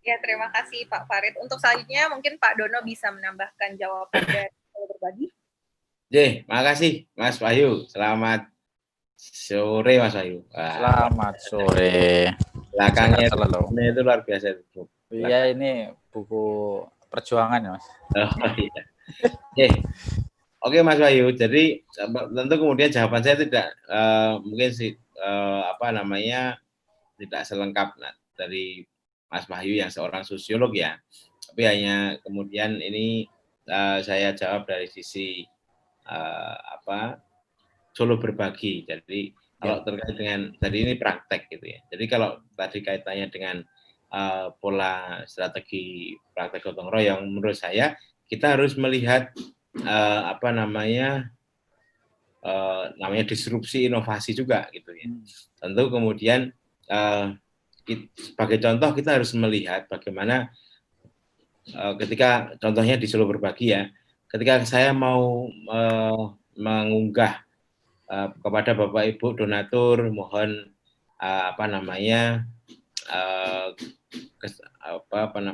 Ya, terima kasih Pak Farid. Untuk selanjutnya mungkin Pak Dono bisa menambahkan jawaban dari berbagi. Makasih Mas Wahyu. Selamat sore Mas Wahyu. Selamat sore. Belakangnya itu luar biasa. Iya, ini buku perjuangan ya Mas. Oh iya. Oke Mas Wahyu. Jadi tentu kemudian jawaban saya tidak mungkin tidak selengkap dari Mas Wahyu yang seorang sosiolog ya. Tapi hanya kemudian ini saya jawab dari sisi solo berbagi. Jadi kalau terkait dengan tadi ini praktek gitu ya. Jadi kalau tadi kaitannya dengan pola strategi praktek gotong royong, menurut saya kita harus melihat namanya disrupsi inovasi juga gitu ya. Tentu kemudian sebagai contoh kita harus melihat bagaimana ketika contohnya di Solo Berbagi ya, ketika saya mau mengunggah kepada Bapak Ibu donatur mohon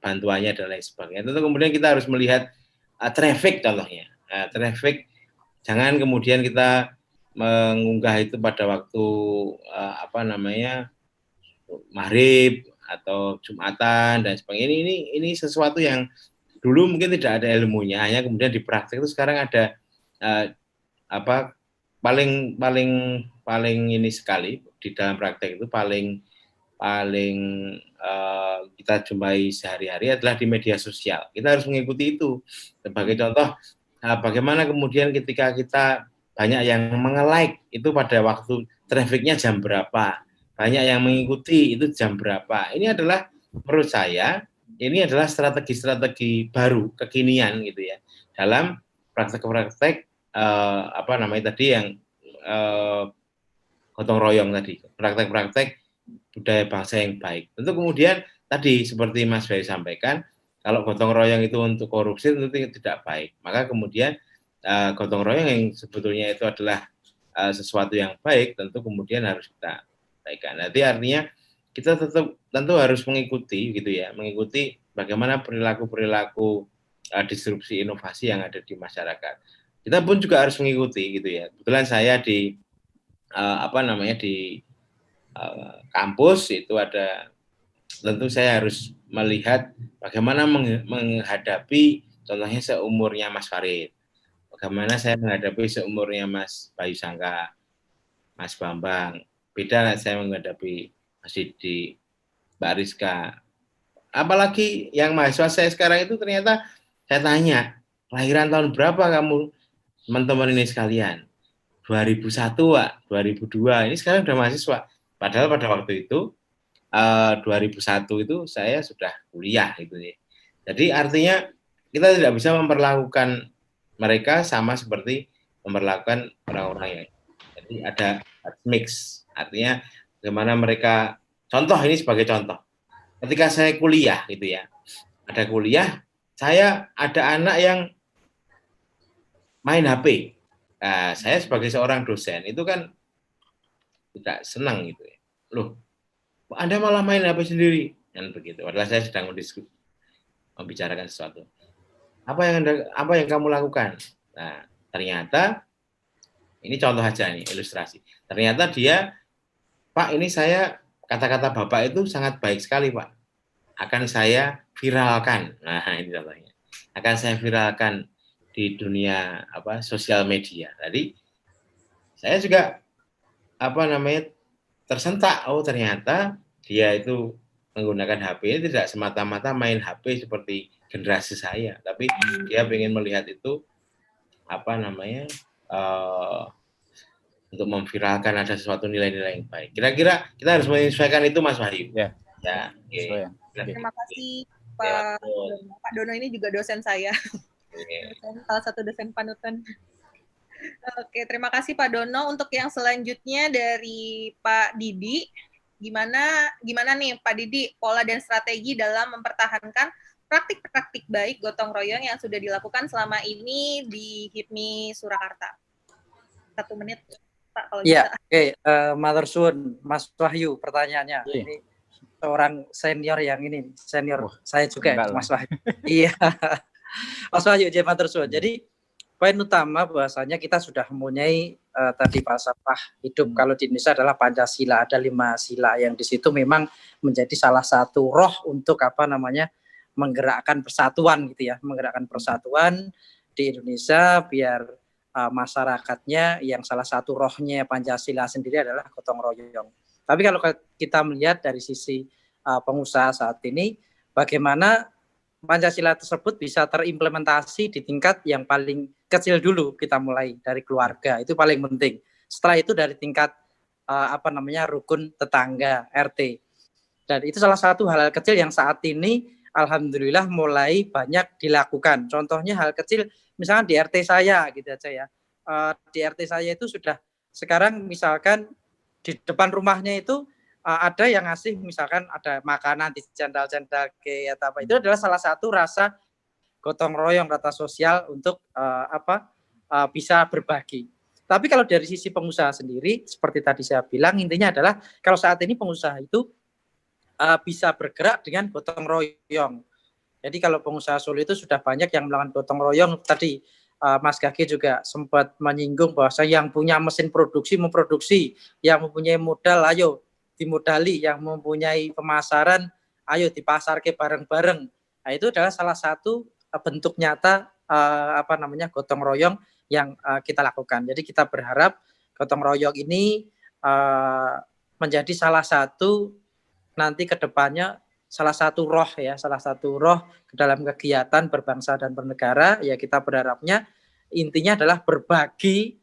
bantuannya dan lain sebagainya. Tentu kemudian kita harus melihat traffic contohnya. Traffic jangan kemudian kita mengunggah itu pada waktu maghrib atau Jumatan dan sebagainya. Ini sesuatu yang dulu mungkin tidak ada ilmunya, hanya kemudian di praktek itu sekarang ada paling ini sekali di dalam praktek itu paling kita jumpai sehari-hari adalah di media sosial. Kita harus mengikuti itu. Sebagai contoh, bagaimana kemudian ketika kita banyak yang menge-like itu pada waktu trafficnya jam berapa, banyak yang mengikuti itu jam berapa. Ini adalah menurut saya ini adalah strategi-strategi baru kekinian gitu ya dalam praktek-praktek tadi yang gotong royong tadi, praktek-praktek budaya bangsa yang baik. Tentu kemudian tadi seperti Mas Ferry sampaikan, kalau gotong royong itu untuk korupsi tentu tidak baik. Maka kemudian gotong royong yang sebetulnya itu adalah sesuatu yang baik, tentu kemudian harus kita baikkan. Nanti artinya kita tentu harus mengikuti gitu ya, mengikuti bagaimana perilaku-perilaku disrupsi inovasi yang ada di masyarakat. Kita pun juga harus mengikuti gitu ya. Kebetulan saya di kampus itu ada, tentu saya harus melihat bagaimana menghadapi contohnya seumurnya Mas Farid, bagaimana saya menghadapi seumurnya Mas Bayu Sangka, Mas Bambang, beda saya menghadapi Mas Didi, Mbak Rizka, apalagi yang mahasiswa saya sekarang itu ternyata saya tanya, lahiran tahun berapa kamu teman-teman ini sekalian? 2001, Pak, 2002, ini sekarang udah mahasiswa. Padahal pada waktu itu 2001 itu saya sudah kuliah gitu ya. Jadi artinya kita tidak bisa memperlakukan mereka sama seperti memperlakukan orang-orang yang. Jadi ada mix. Artinya bagaimana mereka, contoh ini sebagai contoh. Ketika saya kuliah gitu ya. Ada kuliah, saya ada anak yang main HP. Nah, saya sebagai seorang dosen itu kan tidak senang gitu ya. Loh, Anda malah main HP sendiri, kan begitu. Padahal saya sedang membicarakan sesuatu. Apa yang kamu lakukan? Nah, ternyata ini contoh aja nih, ilustrasi. Ternyata dia, Pak, ini saya kata-kata Bapak itu sangat baik sekali, Pak. Akan saya viralkan. Nah, ini contohnya. Akan saya viralkan di dunia sosial media. Tadi saya juga tersentak, oh ternyata dia itu menggunakan HP tidak semata-mata main HP seperti generasi saya, tapi dia ingin melihat itu untuk memviralkan ada sesuatu nilai-nilai yang baik. Kira-kira kita harus menyesuaikan itu, Mas Wahyu. Ya. Okay. Terima kasih Pak Dono. Pak Dono ini juga dosen saya. Salah satu dosen panutan. Oke, terima kasih Pak Dono. Untuk yang selanjutnya dari Pak Didi, gimana nih Pak Didi pola dan strategi dalam mempertahankan praktik-praktik baik gotong royong yang sudah dilakukan selama ini di HIPMI Surakarta? 1 menit Pak kalau bisa. Oke. Matur suwun Mas Wahyu pertanyaannya. Ini seorang senior yang ini, senior saya juga Mas Wahyu. Iya. Mas Wahyu, matur suwun. Jadi poin utama bahwasanya kita sudah mempunyai tadi falsafah hidup kalau di Indonesia adalah Pancasila, ada 5 sila yang di situ memang menjadi salah satu roh untuk menggerakkan persatuan gitu ya, menggerakkan persatuan di Indonesia biar masyarakatnya yang salah satu rohnya Pancasila sendiri adalah gotong royong. Tapi kalau kita melihat dari sisi pengusaha saat ini, bagaimana Pancasila tersebut bisa terimplementasi di tingkat yang paling kecil dulu, kita mulai dari keluarga, itu paling penting. Setelah itu dari tingkat rukun tetangga, RT. Dan itu salah satu hal-hal kecil yang saat ini alhamdulillah mulai banyak dilakukan. Contohnya hal kecil, misalkan di RT saya gitu aja ya. Di RT saya itu sudah sekarang misalkan di depan rumahnya itu ada yang ngasih misalkan ada makanan di cendal-cendal ke atau apa. Itu adalah salah satu rasa gotong royong, rasa sosial untuk bisa berbagi. Tapi kalau dari sisi pengusaha sendiri, seperti tadi saya bilang, intinya adalah kalau saat ini pengusaha itu bisa bergerak dengan gotong royong. Jadi kalau pengusaha Solo itu sudah banyak yang melakukan gotong royong. Tadi Mas Gage juga sempat menyinggung bahwa yang punya mesin produksi memproduksi, yang mempunyai modal ayo dimodali, yang mempunyai pemasaran ayo dipasarke bareng-bareng. Nah, itu adalah salah satu bentuk nyata gotong royong yang kita lakukan. Jadi kita berharap gotong royong ini menjadi salah satu nanti ke depannya salah satu roh ke dalam kegiatan berbangsa dan bernegara. Ya kita berharapnya intinya adalah berbagi,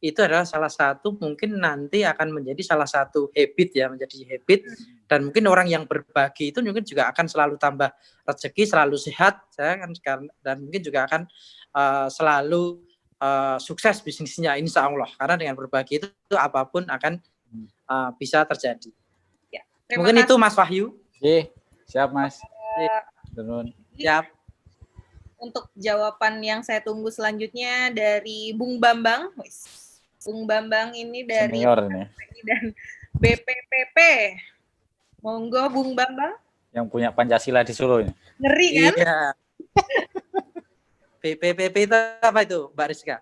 itu adalah salah satu mungkin nanti akan menjadi salah satu menjadi habit, dan mungkin orang yang berbagi itu mungkin juga akan selalu tambah rezeki, selalu sehat dan mungkin juga akan selalu sukses bisnisnya insya Allah, karena dengan berbagi itu apapun akan bisa terjadi. Mungkin itu Mas Wahyu. Siap Mas. Siap. Untuk jawaban yang saya tunggu selanjutnya dari Bung Bambang. Bung Bambang ini dari senior nih. Dan BPPP. Monggo Bung Bambang. Yang punya Pancasila di Solo ini. Ngeri kan? Iya. BPPP itu apa itu, Mbak Rizka?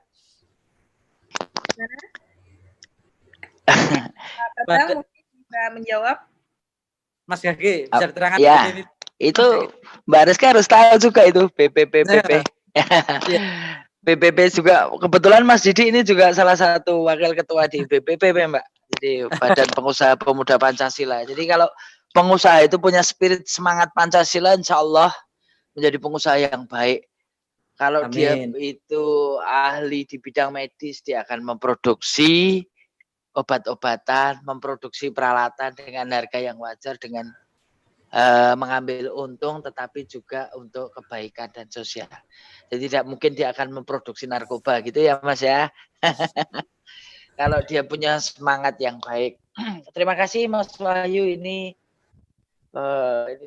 Mungkin bisa menjawab. Mas Gage bisa diterangkan? Ya, itu Mbak Rizka harus tahu juga itu BPPP. BPP juga kebetulan Mas Didi ini juga salah satu wakil ketua di BPPP Mbak. Jadi Badan Pengusaha Pemuda Pancasila. Jadi kalau pengusaha itu punya spirit semangat Pancasila, insya Allah menjadi pengusaha yang baik. Kalau dia itu ahli di bidang medis, dia akan memproduksi obat-obatan, memproduksi peralatan dengan harga yang wajar, dengan mengambil untung, tetapi juga untuk kebaikan dan sosial. Jadi tidak mungkin dia akan memproduksi narkoba gitu ya Mas ya. Kalau dia punya semangat yang baik. Terima kasih Mas Wahyu, ini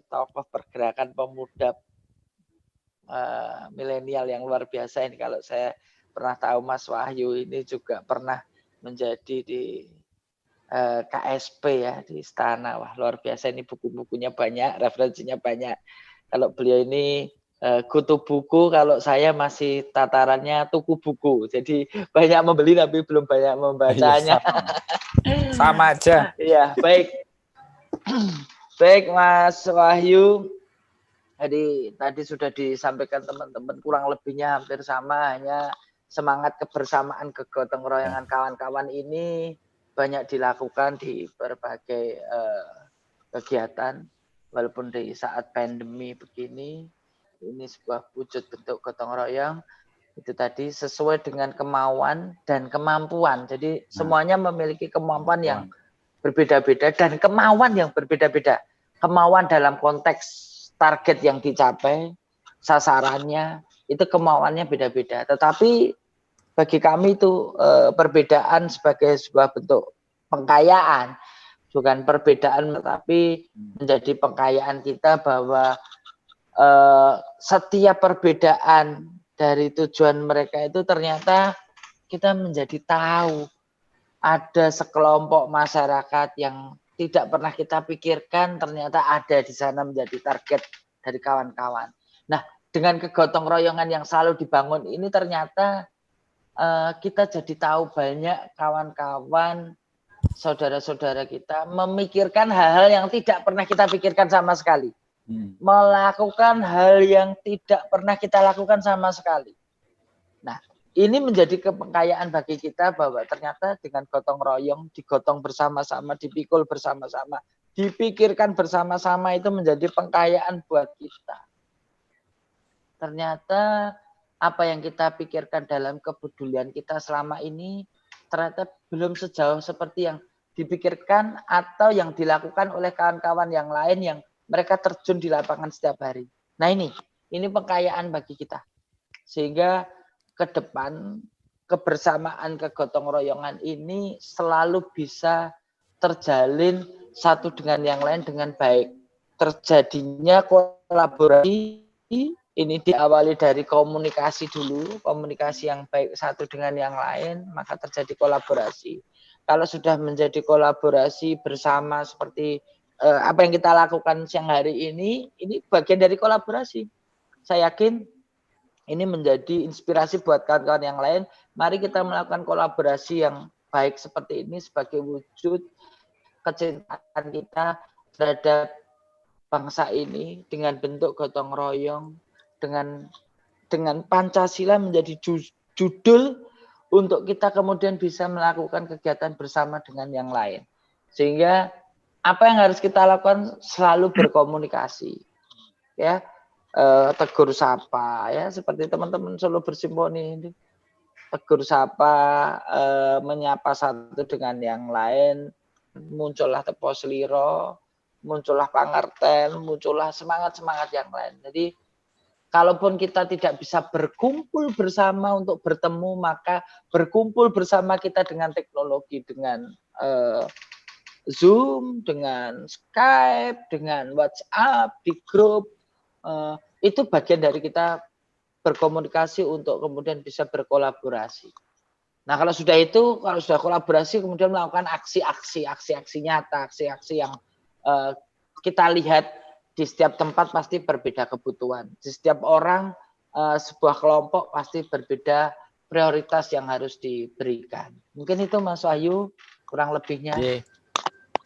tokoh pergerakan pemuda milenial yang luar biasa ini. Kalau saya pernah tahu Mas Wahyu ini juga pernah menjadi di KSP ya di Istana. Wah luar biasa, ini buku-bukunya banyak, referensinya banyak. Kalau beliau ini kutu buku, kalau saya masih tatarannya tuku buku. Jadi banyak membeli tapi belum banyak membacanya. Sama aja. Iya, baik. Baik Mas Wahyu. Jadi tadi sudah disampaikan teman-teman, kurang lebihnya hampir sama, hanya semangat kebersamaan kegotong royongan kawan-kawan ini banyak dilakukan di berbagai kegiatan, walaupun di saat pandemi begini. Ini sebuah wujud bentuk gotong royong. Itu tadi sesuai dengan kemauan dan kemampuan. Jadi semuanya memiliki kemampuan yang berbeda-beda dan kemauan yang berbeda-beda. Kemauan dalam konteks target yang dicapai, sasarannya, itu kemauannya beda-beda. Tetapi bagi kami itu perbedaan sebagai sebuah bentuk pengkayaan. Bukan perbedaan, tetapi menjadi pengkayaan kita bahwa setiap perbedaan dari tujuan mereka itu ternyata kita menjadi tahu ada sekelompok masyarakat yang tidak pernah kita pikirkan ternyata ada di sana menjadi target dari kawan-kawan. Nah, dengan kegotong royongan yang selalu dibangun ini ternyata kita jadi tahu banyak kawan-kawan, saudara-saudara kita memikirkan hal-hal yang tidak pernah kita pikirkan sama sekali. Melakukan hal yang tidak pernah kita lakukan sama sekali. Nah, ini menjadi kekayaan bagi kita bahwa ternyata dengan gotong royong, digotong bersama-sama, dipikul bersama-sama, dipikirkan bersama-sama itu menjadi pengkayaan buat kita. Ternyata apa yang kita pikirkan dalam kepedulian kita selama ini ternyata belum sejauh seperti yang dipikirkan atau yang dilakukan oleh kawan-kawan yang lain yang mereka terjun di lapangan setiap hari. Nah ini pengkayaan bagi kita. Sehingga ke depan kebersamaan kegotong royongan ini selalu bisa terjalin satu dengan yang lain dengan baik. Terjadinya kolaborasi ini diawali dari komunikasi dulu, komunikasi yang baik satu dengan yang lain, maka terjadi kolaborasi. Kalau sudah menjadi kolaborasi bersama seperti apa yang kita lakukan siang hari ini bagian dari kolaborasi. Saya yakin ini menjadi inspirasi buat kawan-kawan yang lain. Mari kita melakukan kolaborasi yang baik seperti ini sebagai wujud kecintaan kita terhadap bangsa ini dengan bentuk gotong royong, dengan Pancasila menjadi judul untuk kita kemudian bisa melakukan kegiatan bersama dengan yang lain. Sehingga apa yang harus kita lakukan selalu berkomunikasi. Ya. Tegur sapa ya seperti teman-teman Solo Bersimponi ini, tegur sapa, menyapa satu dengan yang lain, muncullah tepo seliro, muncullah pangerten, muncullah semangat yang lain. Jadi kalaupun kita tidak bisa berkumpul bersama untuk bertemu, maka berkumpul bersama kita dengan teknologi, dengan Zoom, dengan Skype, dengan WhatsApp di grup. Itu bagian dari kita berkomunikasi untuk kemudian bisa berkolaborasi. Nah, kalau sudah kolaborasi kemudian melakukan aksi-aksi nyata, aksi-aksi yang kita lihat di setiap tempat pasti berbeda kebutuhan. Di setiap orang, sebuah kelompok pasti berbeda prioritas yang harus diberikan. Mungkin itu Mas Wahyu kurang lebihnya.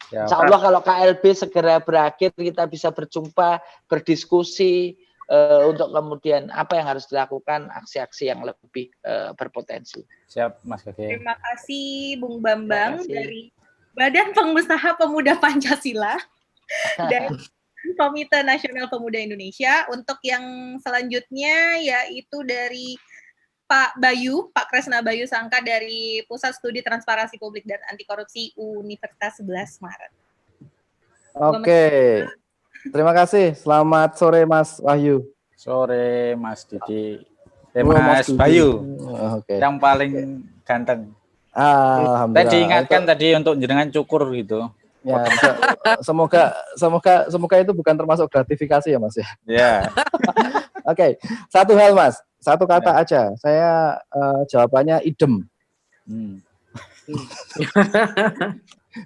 Insya Allah kalau KLB segera berakhir kita bisa berjumpa, berdiskusi untuk kemudian apa yang harus dilakukan, aksi-aksi yang lebih berpotensi. Siap Mas Gage. Terima kasih Bung Bambang dari Badan Pengusaha Pemuda Pancasila dan Komite Nasional Pemuda Indonesia. Untuk yang selanjutnya yaitu dari Pak Kresna Bayu Sangka dari Pusat Studi Transparansi Publik dan Anti Korupsi Universitas 11 Maret. Oke, terima kasih. Selamat sore Mas Wahyu. Sore Mas Didi. Mas Bayu. Oke. Yang paling ganteng. Alhamdulillah. Tadi diingatkan tadi untuk jenengan cukur gitu. Ya, semoga itu bukan termasuk gratifikasi ya Mas ya. Ya. Oke, satu hal Mas, satu kata aja. Saya jawabannya idem.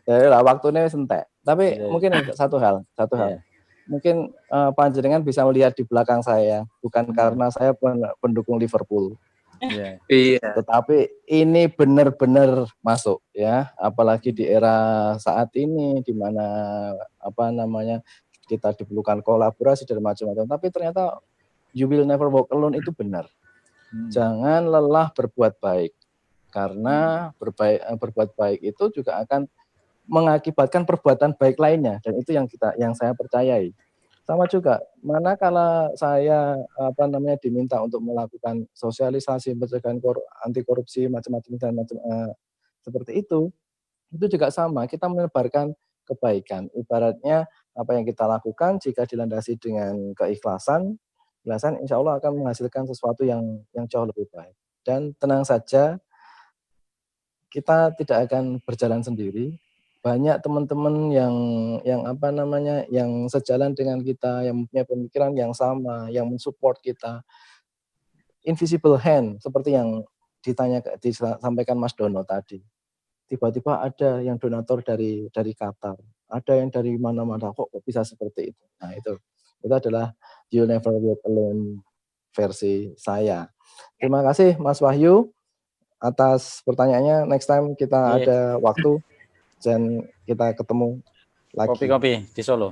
Ya lah waktunya sentek. Tapi mungkin satu hal. Mungkin panjenengan bisa melihat di belakang saya, bukan karena saya pendukung Liverpool. Iya. Tetapi ini benar-benar masuk ya, apalagi di era saat ini di mana kita diperlukan kolaborasi dan macam-macam. Tapi ternyata you will never walk alone itu benar. Jangan lelah berbuat baik, karena berbuat baik itu juga akan mengakibatkan perbuatan baik lainnya, dan itu yang saya percayai. Sama juga, manakala saya diminta untuk melakukan sosialisasi pencegahan anti korupsi macam-macam dan seperti itu juga sama. Kita menebarkan kebaikan. Ibaratnya apa yang kita lakukan jika dilandasi dengan keikhlasan, insya Allah akan menghasilkan sesuatu yang jauh lebih baik. Dan tenang saja, kita tidak akan berjalan sendiri. Banyak teman-teman yang sejalan dengan kita, yang punya pemikiran yang sama, yang mensupport kita. Invisible hand, seperti yang disampaikan Mas Dono tadi. Tiba-tiba ada yang donatur dari Qatar, ada yang dari mana-mana kok bisa seperti itu. Nah, itu adalah You Never Walk Alone versi saya. Terima kasih Mas Wahyu atas pertanyaannya. Next time kita ada waktu dan kita ketemu lagi. Kopi-kopi di Solo.